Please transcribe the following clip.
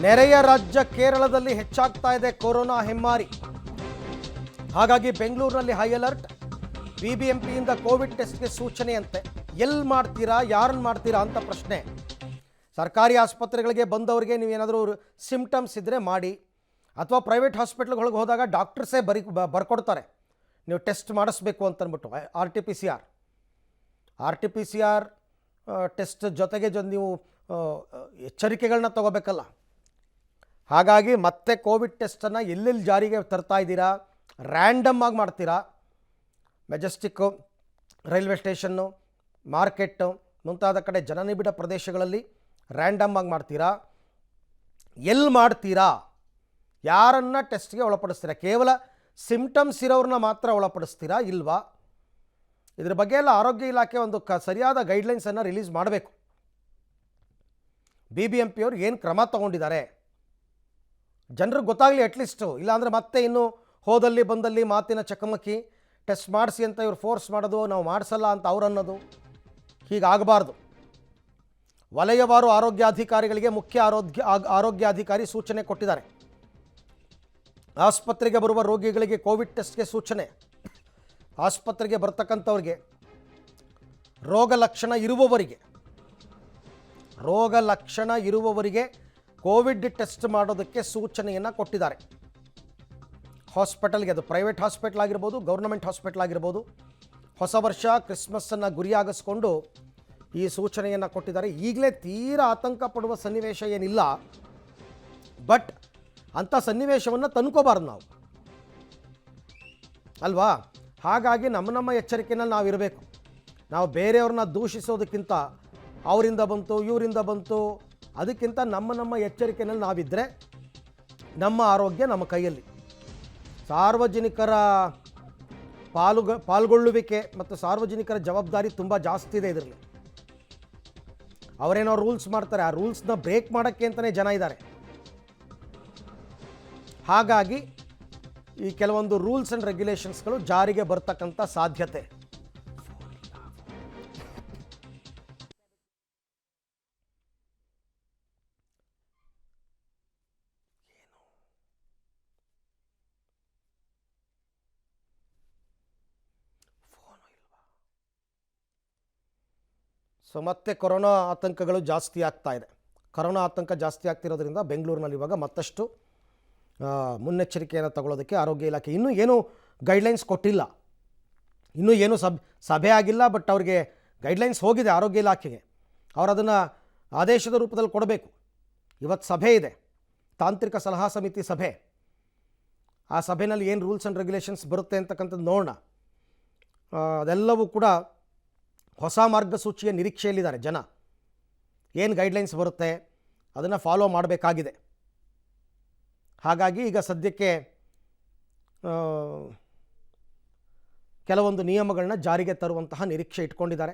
ನೆರೆಯ ರಾಜ್ಯ ಕೇರಳದಲ್ಲಿ ಹೆಚ್ಚಾಗ್ತಾ ಇದೆ ಕೊರೋನಾ ಹೆಮ್ಮಾರಿ. ಹಾಗಾಗಿ ಬೆಂಗಳೂರಿನಲ್ಲಿ ಹೈ ಅಲರ್ಟ್. ಬಿಬಿಎಂಪಿಯಿಂದ ಕೋವಿಡ್ ಟೆಸ್ಟ್ಗೆ ಸೂಚನೆಯಂತೆ. ಎಲ್ಲಿ ಮಾಡ್ತೀರಾ, ಯಾರನ್ನು ಮಾಡ್ತೀರಾ ಅಂತ ಪ್ರಶ್ನೆ. ಸರ್ಕಾರಿ ಆಸ್ಪತ್ರೆಗಳಿಗೆ ಬಂದವರಿಗೆ ನೀವೇನಾದರೂ ಸಿಂಪ್ಟಮ್ಸ್ ಇದ್ದರೆ ಮಾಡಿ, ಅಥವಾ ಪ್ರೈವೇಟ್ ಹಾಸ್ಪಿಟ್ಲ್ಗಳಿಗೆ ಹೋದಾಗ ಡಾಕ್ಟರ್ಸೇ ಬರ್ಕೊಡ್ತಾರೆ ನೀವು ಟೆಸ್ಟ್ ಮಾಡಿಸ್ಬೇಕು ಅಂತಂದ್ಬಿಟ್ಟು. R T P C R test ಜೊತೆಗೆ ನೀವು ಎಚ್ಚರಿಕೆಗಳನ್ನ ತಗೋಬೇಕಲ್ಲ. ಹಾಗಾಗಿ ಮತ್ತೆ ಕೋವಿಡ್ ಟೆಸ್ಟನ್ನು ಎಲ್ಲೆಲ್ಲಿ ಜಾರಿಗೆ ತರ್ತಾ ಇದ್ದೀರಾ, ರ್ಯಾಂಡಮ್ ಆಗಿ ಮಾಡ್ತೀರಾ. ಮೆಜೆಸ್ಟಿಕ್ಕು, ರೈಲ್ವೆ ಸ್ಟೇಷನ್ನು, ಮಾರ್ಕೆಟ್ಟು ಮುಂತಾದ ಕಡೆ ಜನನಿಬಿಡ ಪ್ರದೇಶಗಳಲ್ಲಿ ರ್ಯಾಂಡಮ್ ಆಗಿ ಮಾಡ್ತೀರಾ. ಎಲ್ಲಿ ಮಾಡ್ತೀರಾ, ಯಾರನ್ನು ಟೆಸ್ಟ್ಗೆ ಒಳಪಡಿಸ್ತೀರಾ? ಕೇವಲ ಸಿಂಪ್ಟಮ್ಸ್ ಇರೋರನ್ನ ಮಾತ್ರ ಒಳಪಡಿಸ್ತೀರಾ ಇಲ್ವಾ? ಇದ್ರ ಬಗ್ಗೆ ಎಲ್ಲ ಆರೋಗ್ಯ ಇಲಾಖೆ ಒಂದು ಸರಿಯಾದ ಗೈಡ್ಲೈನ್ಸನ್ನು ರಿಲೀಸ್ ಮಾಡಬೇಕು. BBMP ಏನು ಕ್ರಮ ತಗೊಂಡಿದ್ದಾರೆ ಜನರಿಗೆ ಗೊತ್ತಾಗಲಿ ಅಟ್ಲೀಸ್ಟು. ಇಲ್ಲಾಂದರೆ ಮತ್ತೆ ಇನ್ನು ಹೋದಲ್ಲಿ ಬಂದಲ್ಲಿ ಮಾತಿನ ಚಕಮಕಿ, ಟೆಸ್ಟ್ ಮಾಡಿಸಿ ಅಂತ ಇವ್ರು ಫೋರ್ಸ್ ಮಾಡೋದು, ನಾವು ಮಾಡಿಸಲ್ಲ ಅಂತ ಅವ್ರು ಅನ್ನೋದು, ಹೀಗಾಗಬಾರ್ದು. ವಲಯವಾರು ಆರೋಗ್ಯಾಧಿಕಾರಿಗಳಿಗೆ ಮುಖ್ಯ ಆರೋಗ್ಯಾಧಿಕಾರಿ ಸೂಚನೆ ಕೊಟ್ಟಿದ್ದಾರೆ. ಆಸ್ಪತ್ರೆಗೆ ಬರುವ ರೋಗಿಗಳಿಗೆ ಕೋವಿಡ್ ಟೆಸ್ಟ್ಗೆ ಸೂಚನೆ. ಆಸ್ಪತ್ರೆಗೆ ಬರ್ತಕ್ಕಂಥವ್ರಿಗೆ ರೋಗ ಲಕ್ಷಣ ಇರುವವರಿಗೆ ಕೋವಿಡ್ ಟೆಸ್ಟ್ ಮಾಡೋದಕ್ಕೆ ಸೂಚನೆಯನ್ನು ಕೊಟ್ಟಿದ್ದಾರೆ. ಹಾಸ್ಪಿಟಲ್ಗೆ, ಅದು ಪ್ರೈವೇಟ್ ಹಾಸ್ಪಿಟ್ಲ್ ಆಗಿರ್ಬೋದು, ಗೌರ್ನಮೆಂಟ್ ಹಾಸ್ಪಿಟ್ಲ್ ಆಗಿರ್ಬೋದು, ಹೊಸ ವರ್ಷ ಕ್ರಿಸ್ಮಸ್ಸನ್ನು ಗುರಿಯಾಗಿಸ್ಕೊಂಡು ಈ ಸೂಚನೆಯನ್ನು ಕೊಟ್ಟಿದ್ದಾರೆ. ಈಗಲೇ ತೀರಾ ಆತಂಕ ಪಡುವ ಸನ್ನಿವೇಶ ಏನಿಲ್ಲ, ಬಟ್ ಅಂಥ ಸನ್ನಿವೇಶವನ್ನು ತಂದ್ಕೋಬಾರ್ದು ನಾವು ಅಲ್ವಾ. ಹಾಗಾಗಿ ನಮ್ಮ ಎಚ್ಚರಿಕೆಯಲ್ಲಿ ನಾವಿರಬೇಕು. ನಾವು ಬೇರೆಯವ್ರನ್ನ ದೂಷಿಸೋದಕ್ಕಿಂತ ಅವರಿಂದ ಬಂತು ಇವರಿಂದ ಬಂತು ಅದಕ್ಕಿಂತ ನಮ್ಮ ಎಚ್ಚರಿಕೆಯಲ್ಲಿ ನಾವಿದ್ದರೆ ನಮ್ಮ ಆರೋಗ್ಯ ನಮ್ಮ ಕೈಯಲ್ಲಿ. ಸಾರ್ವಜನಿಕರ ಪಾಲ್ಗೊಳ್ಳುವಿಕೆ ಮತ್ತು ಸಾರ್ವಜನಿಕರ ಜವಾಬ್ದಾರಿ ತುಂಬ ಜಾಸ್ತಿ ಇದೆ ಇದರಲ್ಲಿ. ಅವರೇನೋ ರೂಲ್ಸ್ ಮಾಡ್ತಾರೆ, ಆ ರೂಲ್ಸ್ನ ಬ್ರೇಕ್ ಮಾಡೋಕ್ಕೆ ಅಂತಲೇ ಜನ ಇದ್ದಾರೆ. ಹಾಗಾಗಿ ಈ ಕೆಲವೊಂದು ರೂಲ್ಸ್ ಆ್ಯಂಡ್ ರೆಗ್ಯುಲೇಷನ್ಸ್ಗಳು ಜಾರಿಗೆ ಬರ್ತಕ್ಕಂಥ ಸಾಧ್ಯತೆ. ಸೊ ಮತ್ತೆ ಕೊರೋನಾ ಆತಂಕಗಳು ಜಾಸ್ತಿ ಆಗ್ತಾ ಇದೆ. ಕೊರೋನಾ ಆತಂಕ ಜಾಸ್ತಿ ಆಗ್ತಿರೋದ್ರಿಂದ ಬೆಂಗಳೂರಿನಲ್ಲಿ ಇವಾಗ ಮತ್ತಷ್ಟು ಮುನ್ನೆಚ್ಚರಿಕೆಯನ್ನು ತಗೊಳ್ಳೋದಕ್ಕೆ ಆರೋಗ್ಯ ಇಲಾಖೆ ಇನ್ನೂ ಏನು ಗೈಡ್ಲೈನ್ಸ್ ಕೊಟ್ಟಿಲ್ಲ. ಇನ್ನೂ ಏನು ಸಭೆ ಆಗಿಲ್ಲ, ಬಟ್ ಅವ್ರಿಗೆ ಗೈಡ್ಲೈನ್ಸ್ ಹೋಗಿದೆ ಆರೋಗ್ಯ ಇಲಾಖೆಗೆ. ಅವರು ಅದನ್ನು ಆದೇಶದ ರೂಪದಲ್ಲಿ ಕೊಡಬೇಕು. ಇವತ್ತು ಸಭೆ ಇದೆ, ತಾಂತ್ರಿಕ ಸಲಹಾ ಸಮಿತಿ ಸಭೆ. ಆ ಸಭೆಯಲ್ಲಿ ಏನು ರೂಲ್ಸ್ ಆ್ಯಂಡ್ ರೆಗ್ಯುಲೇಷನ್ಸ್ ಬರುತ್ತೆ ಅಂತಕ್ಕಂಥದ್ದು ನೋಡೋಣ. ಅದೆಲ್ಲವೂ ಕೂಡ ಹೊಸ ಮಾರ್ಗಸೂಚಿಯ ನಿರೀಕ್ಷೆಯಲ್ಲಿದ್ದಾರೆ ಜನ. ಏನು ಗೈಡ್ಲೈನ್ಸ್ ಬರುತ್ತೆ ಅದನ್ನು ಫಾಲೋ ಮಾಡಬೇಕಾಗಿದೆ. ಹಾಗಾಗಿ ಈಗ ಸದ್ಯಕ್ಕೆ ಕೆಲವೊಂದು ನಿಯಮಗಳನ್ನ ಜಾರಿಗೆ ತರುವಂತಹ ನಿರೀಕ್ಷೆ ಇಟ್ಕೊಂಡಿದ್ದಾರೆ.